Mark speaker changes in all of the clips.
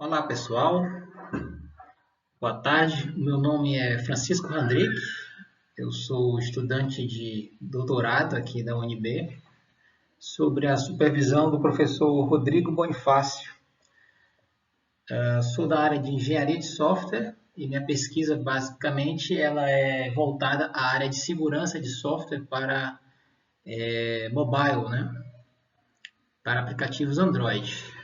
Speaker 1: Olá pessoal, boa tarde. Meu nome é Francisco Randrick, eu sou estudante de doutorado aqui da UNB, sobre a supervisão do professor Rodrigo Bonifácio. Sou da área de engenharia de software e minha pesquisa basicamente ela é voltada à área de segurança de software para mobile, né? Para aplicativos Android.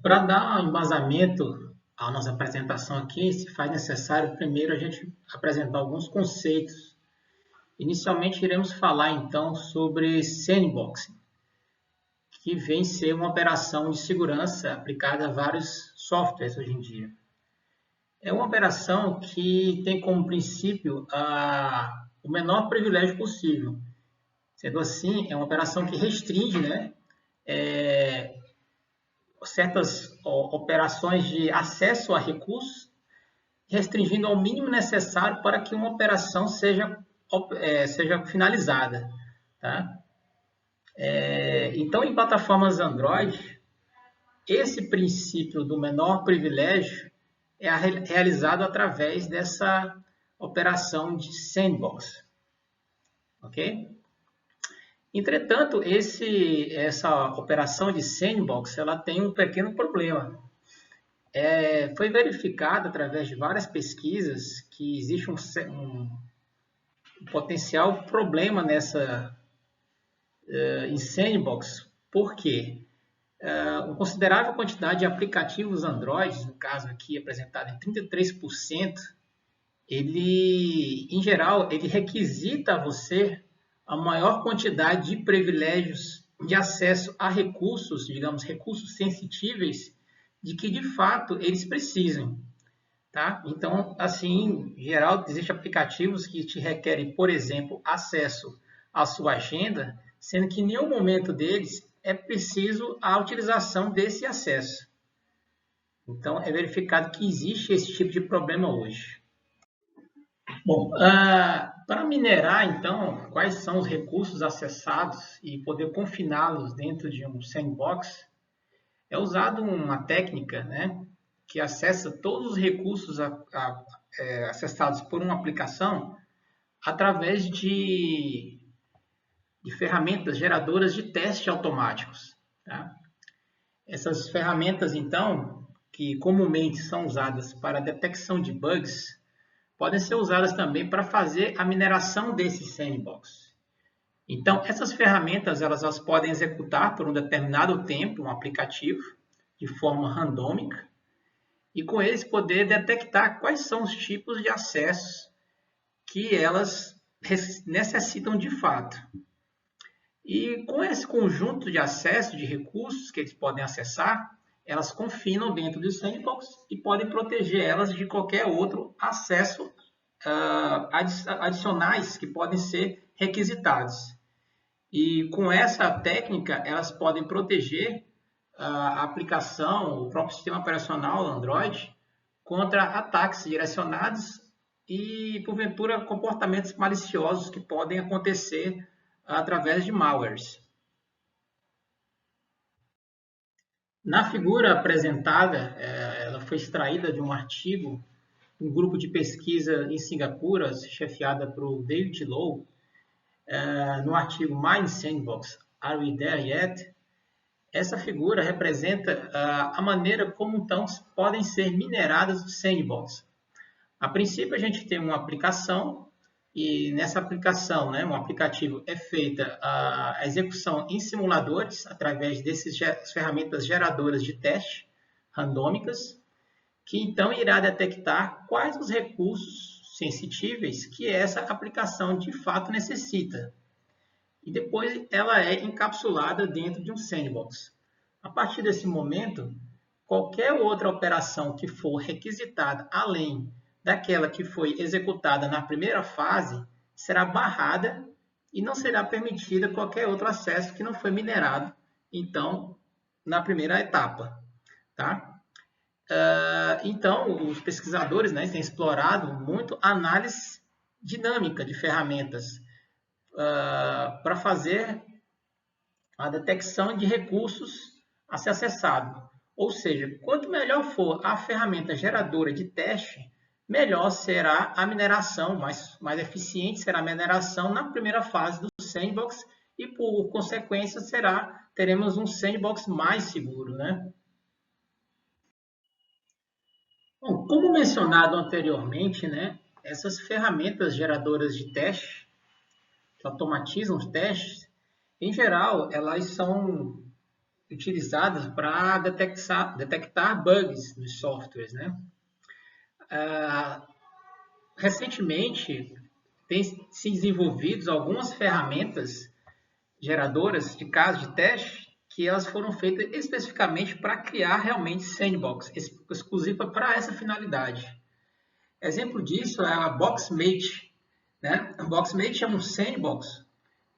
Speaker 1: Para dar um embasamento à nossa apresentação aqui, se faz necessário primeiro a gente apresentar alguns conceitos. Inicialmente iremos falar então sobre sandboxing, que vem ser uma operação de segurança aplicada a vários softwares hoje em dia. É uma operação que tem como princípio o menor privilégio possível. Sendo assim, é uma operação que restringe, né, certas operações de acesso a recursos, restringindo ao mínimo necessário para que uma operação seja finalizada. Tá? Então, em plataformas Android, esse princípio do menor privilégio é realizado através dessa operação de sandbox. Ok? Entretanto, essa operação de sandbox ela tem um pequeno problema. Foi verificado através de várias pesquisas que existe um potencial problema em sandbox. Por quê? Uma considerável quantidade de aplicativos Android, no caso aqui apresentado em 33%, em geral, ele requisita a você a maior quantidade de privilégios de acesso a recursos, digamos, recursos sensitíveis, de que de fato eles precisam. Tá? Então, assim, em geral, existem aplicativos que te requerem, por exemplo, acesso à sua agenda, sendo que em nenhum momento deles é preciso a utilização desse acesso. Então, é verificado que existe esse tipo de problema hoje. Bom, para minerar, então, quais são os recursos acessados e poder confiná-los dentro de um sandbox, é usado uma técnica, né, que acessa todos os recursos acessados por uma aplicação através de ferramentas geradoras de teste automáticos. Tá? Essas ferramentas, então, que comumente são usadas para a detecção de bugs, podem ser usadas também para fazer a mineração desse sandbox. Então, essas ferramentas elas podem executar por um determinado tempo um aplicativo de forma randômica e com eles poder detectar quais são os tipos de acessos que elas necessitam de fato. E com esse conjunto de acesso de recursos que eles podem acessar, elas confinam dentro do sandbox e podem proteger elas de qualquer outro acesso adicionais que podem ser requisitados. E com essa técnica, elas podem proteger a aplicação, o próprio sistema operacional Android, contra ataques direcionados e, porventura, comportamentos maliciosos que podem acontecer através de malwares. Na figura apresentada, ela foi extraída de um artigo, um grupo de pesquisa em Singapura, chefiada por David Lowe, no artigo Mine Sandbox, Are We There Yet? Essa figura representa a maneira como então podem ser mineradas os sandbox. A princípio, a gente tem uma aplicação e nessa aplicação, né, um aplicativo é feita a execução em simuladores através dessas ferramentas geradoras de teste randômicas, que então irá detectar quais os recursos sensitíveis que essa aplicação de fato necessita. E depois ela é encapsulada dentro de um sandbox. A partir desse momento, qualquer outra operação que for requisitada além daquela que foi executada na primeira fase será barrada e não será permitida qualquer outro acesso que não foi minerado, então, na primeira etapa. Tá? Então, os pesquisadores, né, têm explorado muito a análise dinâmica de ferramentas para fazer a detecção de recursos a ser acessado. Ou seja, quanto melhor for a ferramenta geradora de teste, melhor será a mineração, mais eficiente será a mineração na primeira fase do sandbox e, por consequência, teremos um sandbox mais seguro, né? Bom, como mencionado anteriormente, né, essas ferramentas geradoras de teste, que automatizam os testes, em geral, elas são utilizadas para detectar bugs nos softwares, né? Recentemente, têm se desenvolvido algumas ferramentas geradoras de casos de teste que elas foram feitas especificamente para criar realmente sandbox, exclusiva para essa finalidade. Exemplo disso é a Boxmate, né? A Boxmate é um sandbox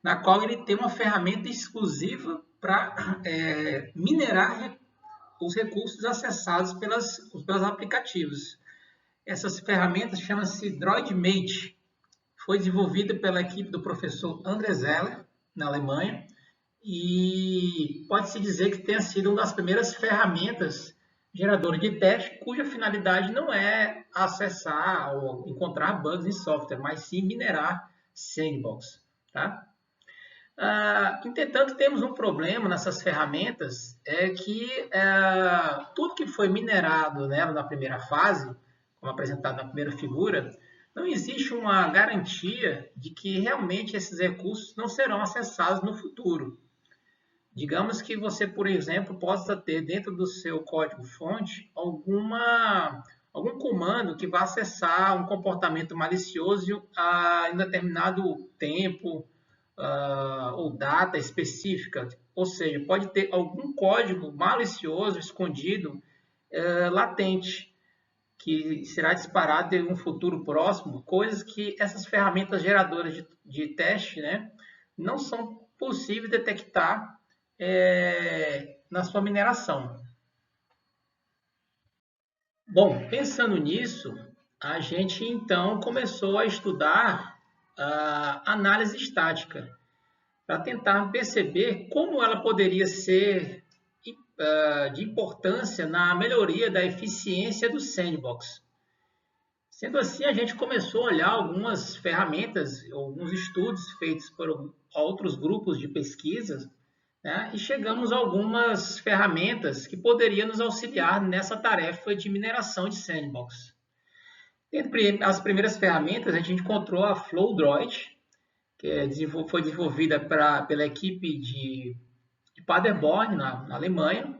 Speaker 1: na qual ele tem uma ferramenta exclusiva para minerar os recursos acessados pelos aplicativos. Essas ferramentas chamam-se DroidMate. Foi desenvolvida pela equipe do professor André Zeller, na Alemanha, e pode-se dizer que tenha sido uma das primeiras ferramentas geradoras de teste, cuja finalidade não é acessar ou encontrar bugs em software, mas sim minerar sandbox. Tá? Entretanto, temos um problema nessas ferramentas, é que tudo que foi minerado nela na primeira fase, como apresentado na primeira figura, não existe uma garantia de que realmente esses recursos não serão acessados no futuro. Digamos que você, por exemplo, possa ter dentro do seu código-fonte algum comando que vá acessar um comportamento malicioso em determinado tempo ou data específica. Ou seja, pode ter algum código malicioso escondido latente, que será disparado em um futuro próximo, coisas que essas ferramentas geradoras de teste, né, não são possíveis de detectar na sua mineração. Bom, pensando nisso, a gente então começou a estudar a análise estática, para tentar perceber como ela poderia ser de importância na melhoria da eficiência do sandbox. Sendo assim, a gente começou a olhar algumas ferramentas, alguns estudos feitos por outros grupos de pesquisa, né, e chegamos a algumas ferramentas que poderiam nos auxiliar nessa tarefa de mineração de sandbox. Entre as primeiras ferramentas, a gente encontrou a FlowDroid, que foi desenvolvida pela equipe de Paderborn, na Alemanha.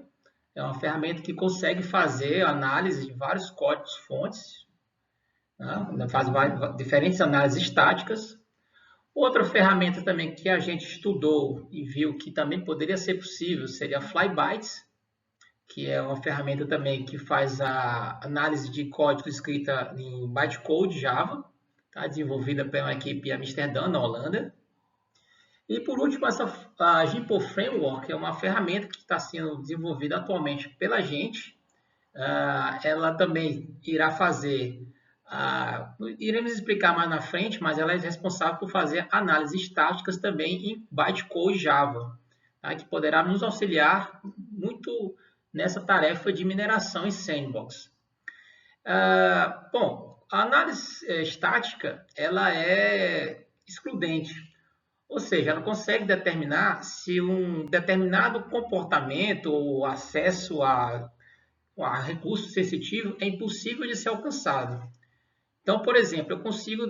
Speaker 1: É uma ferramenta que consegue fazer análise de vários códigos-fontes, né? Faz diferentes análises estáticas. Outra ferramenta também que a gente estudou e viu que também poderia ser possível seria a Flybytes, que é uma ferramenta também que faz a análise de código escrita em bytecode Java, tá? Desenvolvida pela equipe Amsterdã, na Holanda. E por último, a Gimpo Framework é uma ferramenta que está sendo desenvolvida atualmente pela gente. Ela também irá fazer, iremos explicar mais na frente, mas ela é responsável por fazer análises estáticas também em bytecode Java, tá? Que poderá nos auxiliar muito nessa tarefa de mineração em sandbox. Bom, a análise estática ela é excludente. Ou seja, ela consegue determinar se um determinado comportamento ou acesso a recurso sensitivo é impossível de ser alcançado. Então, por exemplo, eu consigo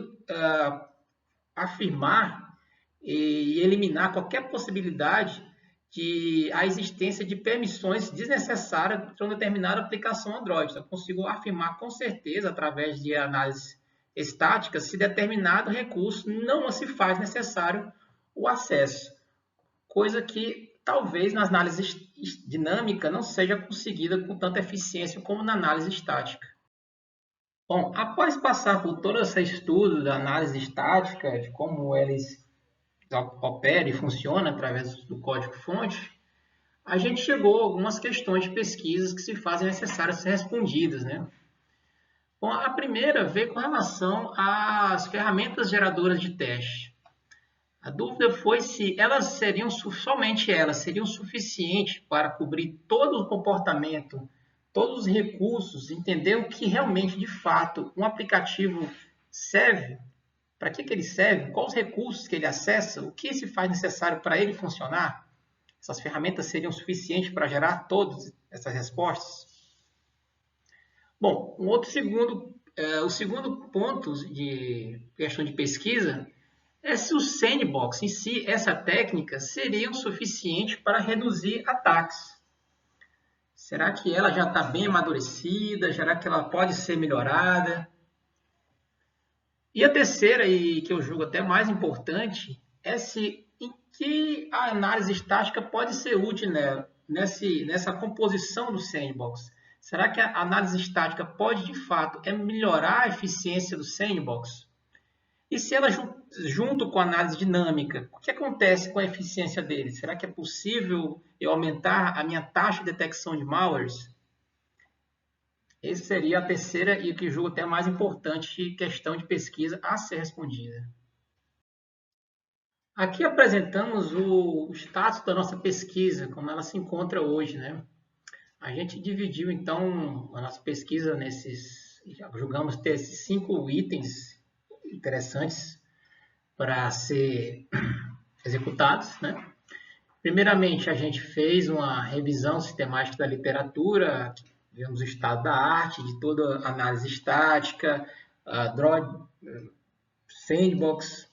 Speaker 1: afirmar e eliminar qualquer possibilidade de a existência de permissões desnecessárias para uma determinada aplicação Android. Então, eu consigo afirmar com certeza, através de análise estática, se determinado recurso não se faz necessário o acesso, coisa que talvez na análise dinâmica não seja conseguida com tanta eficiência como na análise estática. Bom, após passar por todo esse estudo da análise estática, de como eles operam e funcionam através do código-fonte, a gente chegou a algumas questões de pesquisas que se fazem necessárias ser respondidas, né? Bom, a primeira veio com relação às ferramentas geradoras de teste. A dúvida foi se elas seriam, somente elas, seriam suficientes para cobrir todo o comportamento, todos os recursos, entender o que realmente, de fato, um aplicativo serve, para que ele serve, quais os recursos que ele acessa, o que se faz necessário para ele funcionar. Essas ferramentas seriam suficientes para gerar todas essas respostas? Bom, o segundo ponto de questão de pesquisa é se o sandbox em si, essa técnica, seria suficiente para reduzir ataques. Será que ela já está bem amadurecida? Será que ela pode ser melhorada? E a terceira, e que eu julgo até mais importante, é se em que a análise estática pode ser útil nessa composição do sandbox. Será que a análise estática pode, de fato, melhorar a eficiência do sandbox? E se ela, junto com a análise dinâmica, o que acontece com a eficiência dele? Será que é possível eu aumentar a minha taxa de detecção de malwares? Essa seria a terceira e o que julgo até mais importante questão de pesquisa a ser respondida. Aqui apresentamos o status da nossa pesquisa, como ela se encontra hoje, né? A gente dividiu, então, a nossa pesquisa julgamos ter esses 5 itens interessantes para ser executados, né? Primeiramente, a gente fez uma revisão sistemática da literatura, vemos o estado da arte, de toda a análise estática, sandbox,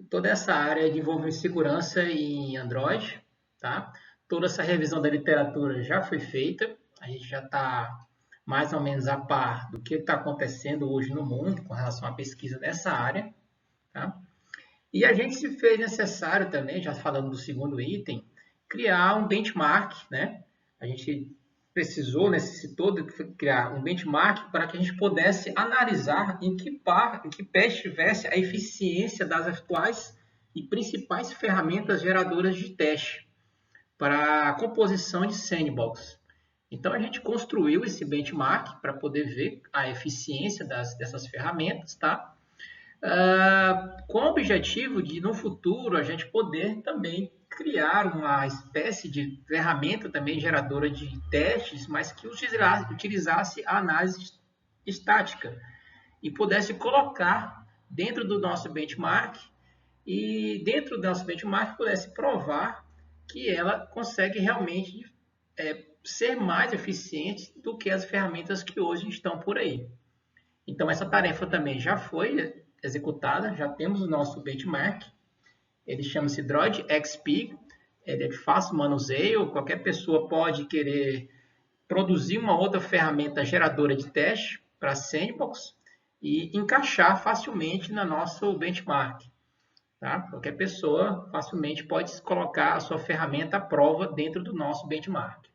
Speaker 1: toda essa área de desenvolvimento de segurança em Android, tá? Toda essa revisão da literatura já foi feita, a gente já está mais ou menos a par do que está acontecendo hoje no mundo com relação à pesquisa nessa área, tá? E a gente se fez necessário também, já falando do segundo item, criar um benchmark, né? A gente necessitou de criar um benchmark para que a gente pudesse analisar em que pé estivesse a eficiência das atuais e principais ferramentas geradoras de teste para a composição de sandbox. Então, a gente construiu esse benchmark para poder ver a eficiência dessas ferramentas, tá? Com o objetivo de, no futuro, a gente poder também criar uma espécie de ferramenta também geradora de testes, mas que utilizasse a análise estática e pudesse colocar dentro do nosso benchmark e dentro do nosso benchmark pudesse provar que ela consegue realmente ser mais eficiente do que as ferramentas que hoje estão por aí. Então, essa tarefa também já foi executada, já temos o nosso benchmark, ele chama-se Droid XP, ele é de fácil manuseio, qualquer pessoa pode querer produzir uma outra ferramenta geradora de teste para sandbox e encaixar facilmente no nosso benchmark. Tá? Qualquer pessoa facilmente pode colocar a sua ferramenta à prova dentro do nosso benchmark.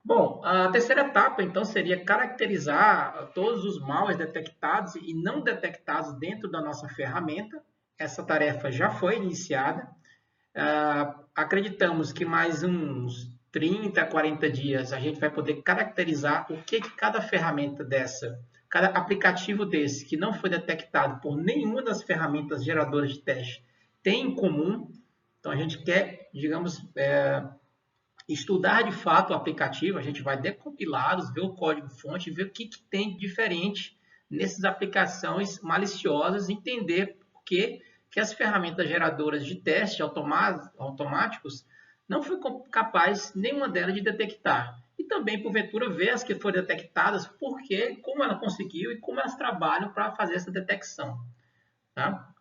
Speaker 1: Bom, a terceira etapa, então, seria caracterizar todos os malwares detectados e não detectados dentro da nossa ferramenta. Essa tarefa já foi iniciada. Acreditamos que mais uns 30 a 40 dias a gente vai poder caracterizar o que cada ferramenta dessa, cada aplicativo desse que não foi detectado por nenhuma das ferramentas geradoras de teste tem em comum. Então, a gente quer, digamos, estudar de fato o aplicativo, a gente vai decompilá-los, ver o código-fonte, ver o que tem de diferente nessas aplicações maliciosas, entender por que as ferramentas geradoras de teste automáticos não foi capaz nenhuma delas de detectar. E também, porventura, ver as que foram detectadas, porque, como ela conseguiu e como elas trabalham para fazer essa detecção. Tá?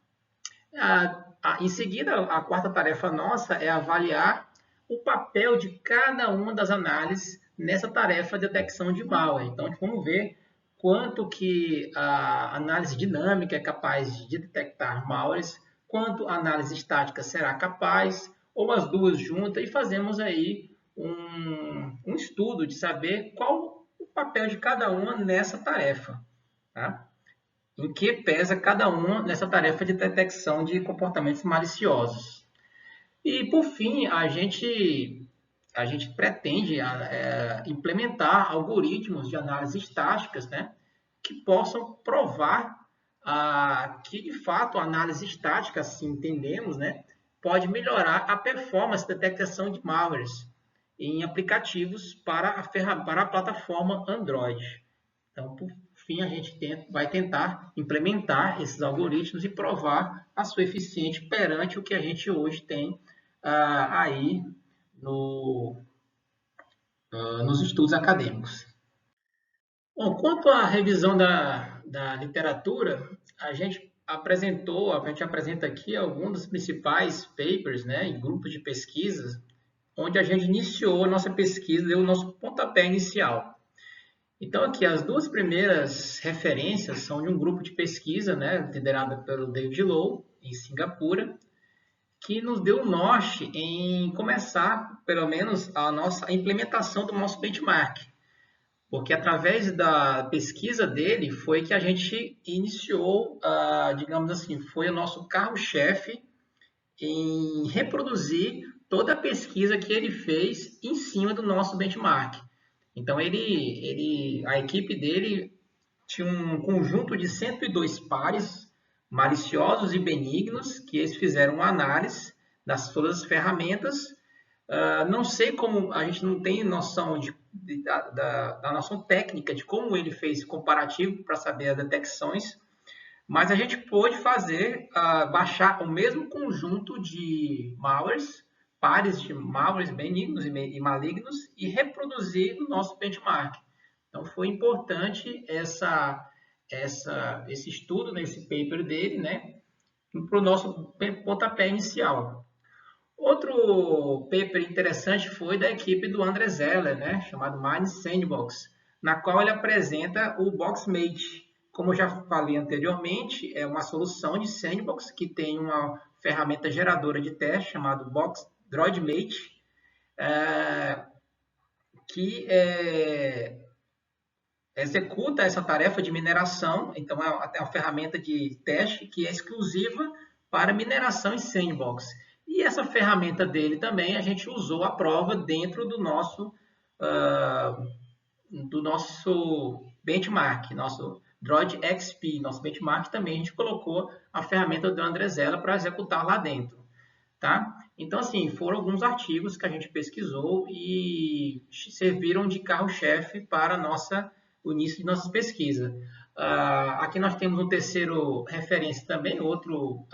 Speaker 1: Em seguida, a quarta tarefa nossa é avaliar o papel de cada uma das análises nessa tarefa de detecção de malware. Então, vamos ver quanto que a análise dinâmica é capaz de detectar malwares, quanto a análise estática será capaz, ou as duas juntas, e fazemos aí um estudo de saber qual o papel de cada uma nessa tarefa. Tá? Em que pesa cada uma nessa tarefa de detecção de comportamentos maliciosos. E, por fim, a gente pretende implementar algoritmos de análise estáticas, né, que possam provar que de fato a análise estática, assim entendemos, né, pode melhorar a performance da detecção de malwares em aplicativos para a plataforma Android. Então, por fim, a gente vai tentar implementar esses algoritmos e provar a sua eficiência perante o que a gente hoje tem aí no, nos estudos acadêmicos. Bom, quanto à revisão da literatura, a gente apresenta aqui alguns dos principais papers, né, em grupos de pesquisa, onde a gente iniciou a nossa pesquisa, deu o nosso pontapé inicial. Então, aqui, as duas primeiras referências são de um grupo de pesquisa, né, liderado pelo David Low, em Singapura, que nos deu o norte em começar, pelo menos, a implementação do nosso benchmark. Porque através da pesquisa dele foi que a gente iniciou, digamos assim, foi o nosso carro-chefe em reproduzir toda a pesquisa que ele fez em cima do nosso benchmark. Então, a equipe dele tinha um conjunto de 102 pares maliciosos e benignos que eles fizeram uma análise das todas as ferramentas. Não sei como, a gente não tem noção da noção técnica de como ele fez comparativo para saber as detecções, mas a gente pôde baixar o mesmo conjunto de malwares, pares de malwares benignos e malignos, e reproduzir no nosso benchmark. Então, foi importante esse estudo, esse paper dele, né, para o nosso pontapé inicial. Outro paper interessante foi da equipe do André Zeller, né, chamado Mine Sandbox, na qual ele apresenta o BoxMate. Como eu já falei anteriormente, é uma solução de sandbox que tem uma ferramenta geradora de teste chamada DroidMate, que executa essa tarefa de mineração. Então, é uma ferramenta de teste que é exclusiva para mineração em sandbox. E essa ferramenta dele também a gente usou a prova dentro do nosso benchmark, nosso Droid XP, nosso benchmark também a gente colocou a ferramenta do André Zeller para executar lá dentro, tá? Então, assim, foram alguns artigos que a gente pesquisou e serviram de carro-chefe para o início de nossas pesquisas. Aqui nós temos um terceiro referência também, outro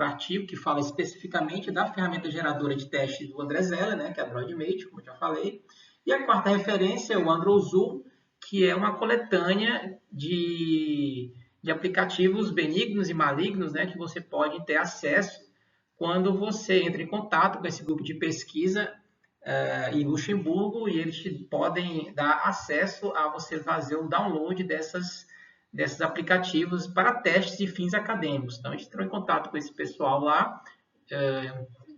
Speaker 1: artigo que fala especificamente da ferramenta geradora de teste do André Zeller, né, que é a DroidMate, como eu já falei. E a quarta referência é o Androzoo, que é uma coletânea de aplicativos benignos e malignos, né, que você pode ter acesso quando você entra em contato com esse grupo de pesquisa em Luxemburgo, e eles podem dar acesso a você fazer o download desses aplicativos para testes e fins acadêmicos. Então, a gente entrou em contato com esse pessoal lá,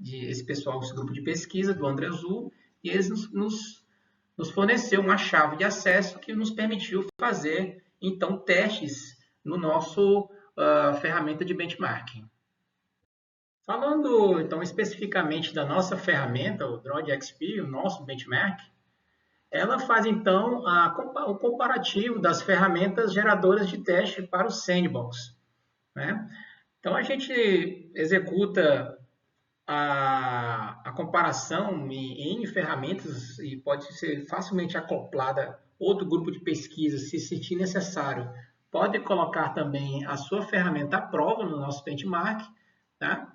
Speaker 1: esse grupo de pesquisa do Andrezul, e eles nos forneceu uma chave de acesso que nos permitiu fazer, então, testes no nosso ferramenta de benchmarking. Falando, então, especificamente da nossa ferramenta, o Droid XP, o nosso benchmark, ela faz, então, o comparativo das ferramentas geradoras de teste para o sandbox, né? Então, a gente executa a comparação em ferramentas e pode ser facilmente acoplada a outro grupo de pesquisa, se sentir necessário. Pode colocar também a sua ferramenta à prova no nosso benchmark, tá?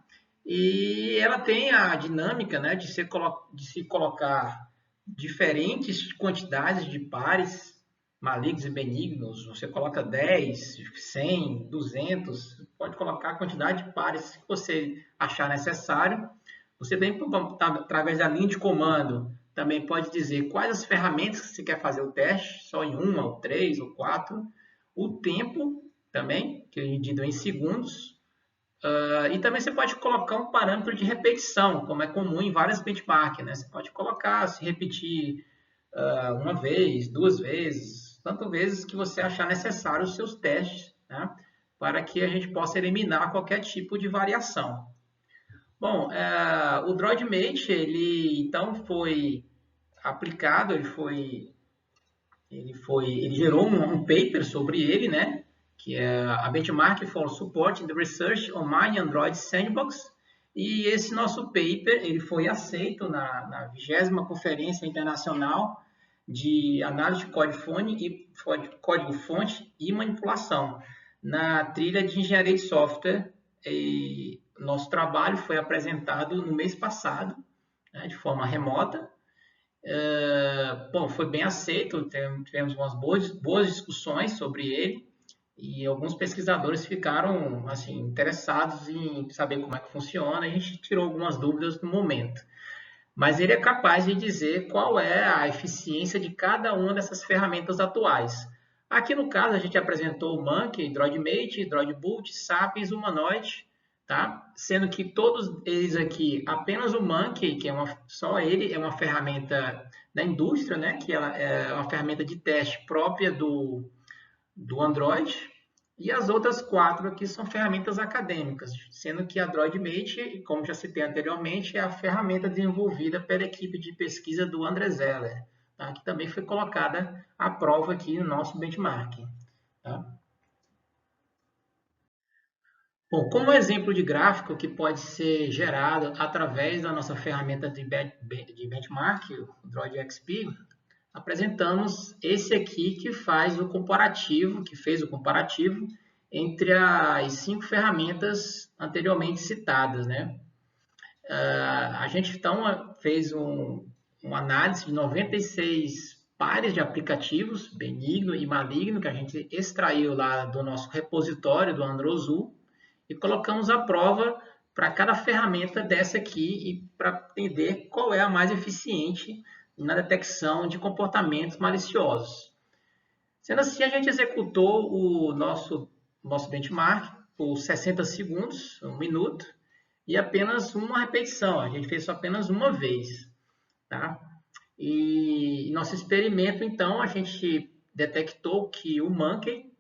Speaker 1: E ela tem a dinâmica, né, de se colocar diferentes quantidades de pares malignos e benignos. Você coloca 10, 100, 200, pode colocar a quantidade de pares que você achar necessário. Você também, através da linha de comando, também pode dizer quais as ferramentas que você quer fazer o teste, só em 1, ou 3, ou 4. O tempo também, que é medido em segundos. E também você pode colocar um parâmetro de repetição, como é comum em várias benchmarks, né? Você pode colocar, se repetir uma vez, duas vezes, tantas vezes que você achar necessário os seus testes, né? Para que a gente possa eliminar qualquer tipo de variação. Bom, o DroidMate, ele então foi aplicado, ele gerou um paper sobre ele, né? que é a Benchmark for Support the Research on Mine Android Sandbox. E esse nosso paper ele foi aceito na 20ª Conferência Internacional de Análise de Código-Fonte e Manipulação, na trilha de Engenharia de Software. E nosso trabalho foi apresentado no mês passado, né, de forma remota. Bom, foi bem aceito, tivemos umas boas discussões sobre ele, e alguns pesquisadores ficaram assim, interessados em saber como é que funciona. A gente tirou algumas dúvidas no momento. Mas ele é capaz de dizer qual é a eficiência de cada uma dessas ferramentas atuais. Aqui no caso, a gente apresentou o Monkey, DroidMate, DroidBoot, Sapiens, Humanoid, tá? Sendo que todos eles aqui, apenas o Monkey, que só ele é uma ferramenta da indústria, né? Que ela é uma ferramenta de teste própria do Android, e as outras 4 aqui são ferramentas acadêmicas, sendo que a DroidMate, como já citei anteriormente, é a ferramenta desenvolvida pela equipe de pesquisa do André Zeller, tá? Que também foi colocada à prova aqui no nosso benchmarking. Tá? Bom, como exemplo de gráfico que pode ser gerado através da nossa ferramenta de benchmark, o DroidXP, apresentamos esse aqui que fez o comparativo entre as 5 ferramentas anteriormente citadas, né? A gente então fez uma análise de 96 pares de aplicativos, benigno e maligno, que a gente extraiu lá do nosso repositório do Androzu, e colocamos à prova para cada ferramenta dessa aqui e para entender qual é a mais eficiente na detecção de comportamentos maliciosos. Sendo assim, a gente executou o nosso benchmark por 60 segundos, 1 minuto, e apenas uma repetição. A gente fez isso apenas uma vez. Tá? E nosso experimento, então, a gente detectou que o Monkey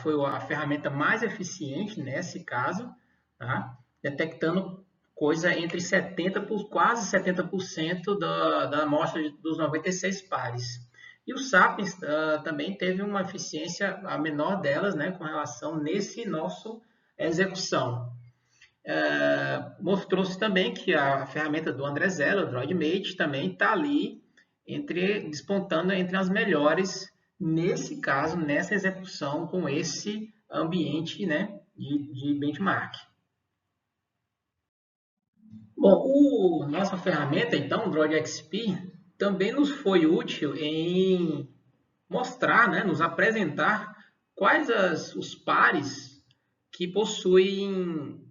Speaker 1: foi a ferramenta mais eficiente nesse caso, tá? Detectando coisa entre 70% quase 70% da amostra dos 96 pares. E o Sapiens também teve uma eficiência a menor delas, né, com relação nesse nosso execução. Mostrou-se também que a ferramenta do André Zeller, o DroidMate, também está ali despontando entre as melhores nesse caso, nessa execução com esse ambiente, né, de benchmark. Bom, nossa ferramenta, então, o DroidXP, também nos foi útil em mostrar, né, nos apresentar quais os pares que possuem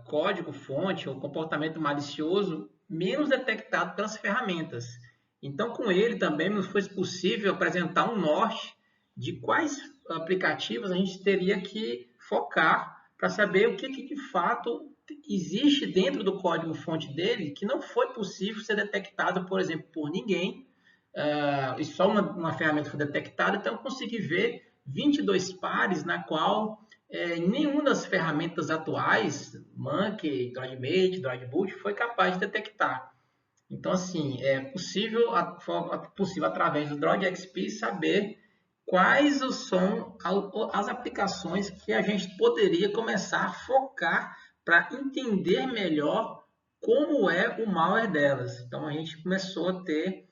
Speaker 1: código-fonte ou comportamento malicioso menos detectado pelas ferramentas. Então, com ele também nos foi possível apresentar um norte de quais aplicativos a gente teria que focar para saber o que de fato existe dentro do código-fonte dele que não foi possível ser detectado, por exemplo, por ninguém, e só uma ferramenta foi detectada. Então, eu consegui ver 22 pares na qual nenhuma das ferramentas atuais, Monkey, DroidMate, DroidBoot, foi capaz de detectar. Então, assim, é possível através do DroidXP saber quais são as aplicações que a gente poderia começar a focar para entender melhor como é o malware delas. Então, a gente começou a ter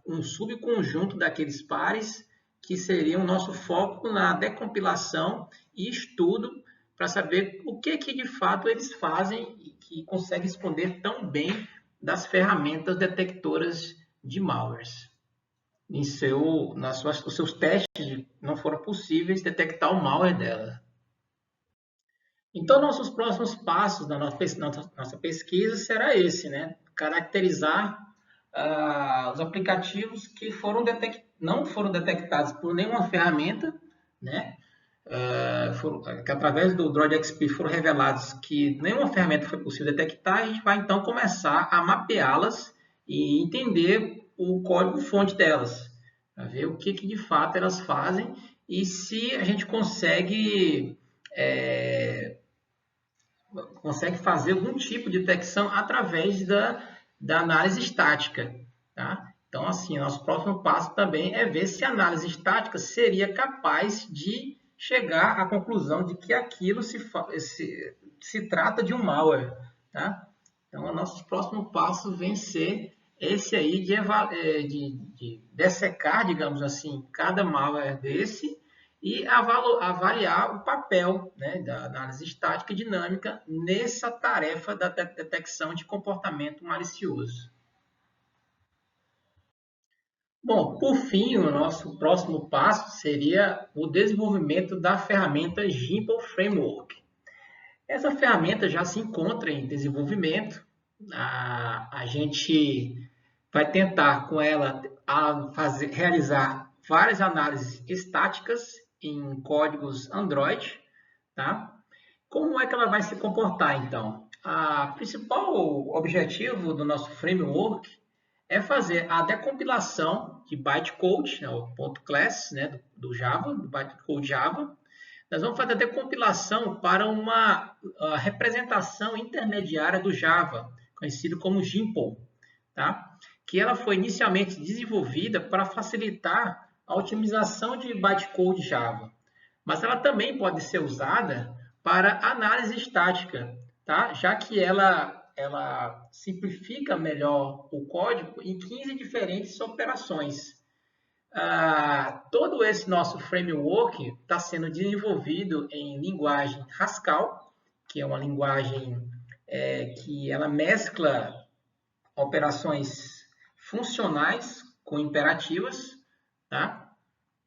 Speaker 1: um subconjunto daqueles pares que seria o nosso foco na decompilação e estudo para saber o que de fato eles fazem e que conseguem esconder tão bem das ferramentas detectoras de malwares. Os seus testes não foram possíveis detectar o malware dela. Então, nossos próximos passos na nossa pesquisa será esse, né? Caracterizar os aplicativos que não foram detectados por nenhuma ferramenta, né? Que através do DroidXP foram revelados que nenhuma ferramenta foi possível detectar. A gente vai então começar a mapeá-las e entender o código-fonte delas, para ver o que de fato elas fazem e se a gente consegue fazer algum tipo de detecção através da análise estática. Tá? Então, assim, nosso próximo passo também é ver se a análise estática seria capaz de chegar à conclusão de que aquilo se trata de um malware, tá? Então, o nosso próximo passo vem ser esse aí de dessecar, digamos assim, cada malware desse e avaliar o papel, né, da análise estática e dinâmica nessa tarefa da detecção de comportamento malicioso. Bom, por fim, o nosso próximo passo seria o desenvolvimento da ferramenta Gimple Framework. Essa ferramenta já se encontra em desenvolvimento. A gente vai tentar com ela realizar várias análises estáticas em códigos Android, tá? Como é que ela vai se comportar, então? O principal objetivo do nosso framework é fazer a decompilação de bytecode, né, o .class, né, do Java, do bytecode Java. Nós vamos fazer a decompilação para uma representação intermediária do Java, conhecido como Gimple, tá? Que ela foi inicialmente desenvolvida para facilitar a otimização de bytecode Java, mas ela também pode ser usada para análise estática, tá? Já que ela simplifica melhor o código em 15 diferentes operações. Todo esse nosso framework está sendo desenvolvido em linguagem Haskell, que é uma linguagem que ela mescla operações funcionais com imperativas, tá?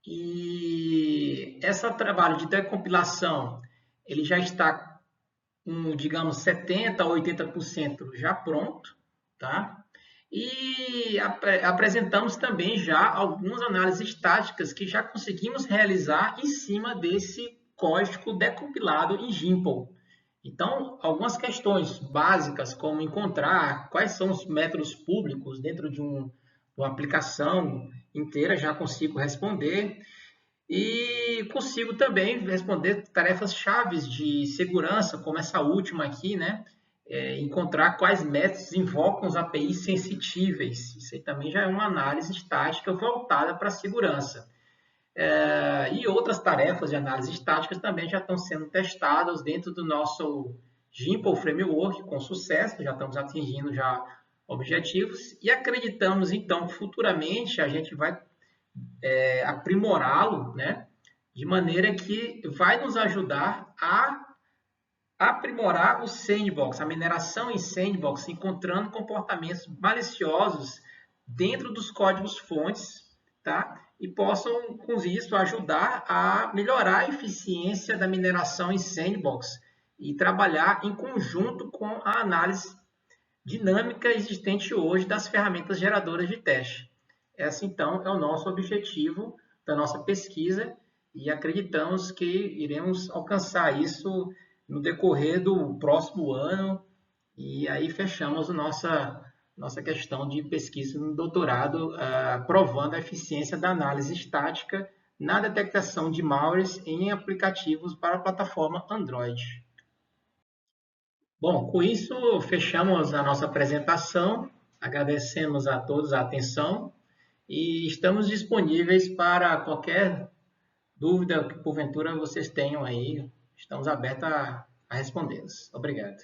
Speaker 1: E esse trabalho de decompilação, ele já está digamos, 70% a 80% já pronto, tá? E apresentamos também já algumas análises estáticas que já conseguimos realizar em cima desse código decompilado em Gimple. Então, algumas questões básicas, como encontrar quais são os métodos públicos dentro de uma aplicação inteira, já consigo responder. E consigo também responder tarefas chaves de segurança, como essa última aqui, né? Encontrar quais métodos invocam os APIs sensitíveis. Isso aí também já é uma análise estática voltada para a segurança. E outras tarefas de análise estáticas também já estão sendo testadas dentro do nosso Gimple Framework com sucesso, já estamos atingindo já objetivos e acreditamos então que futuramente a gente vai aprimorá-lo, né? De maneira que vai nos ajudar a aprimorar o sandbox, a mineração em sandbox, encontrando comportamentos maliciosos dentro dos códigos fontes, tá? E possam, com isso, ajudar a melhorar a eficiência da mineração em sandbox e trabalhar em conjunto com a análise dinâmica existente hoje das ferramentas geradoras de teste. Esse, então, é o nosso objetivo da nossa pesquisa e acreditamos que iremos alcançar isso no decorrer do próximo ano e aí fechamos a nossa questão de pesquisa no doutorado, provando a eficiência da análise estática na detecção de malwares em aplicativos para a plataforma Android. Bom, com isso fechamos a nossa apresentação, agradecemos a todos a atenção e estamos disponíveis para qualquer dúvida que porventura vocês tenham aí, estamos abertos a respondê-los. Obrigado.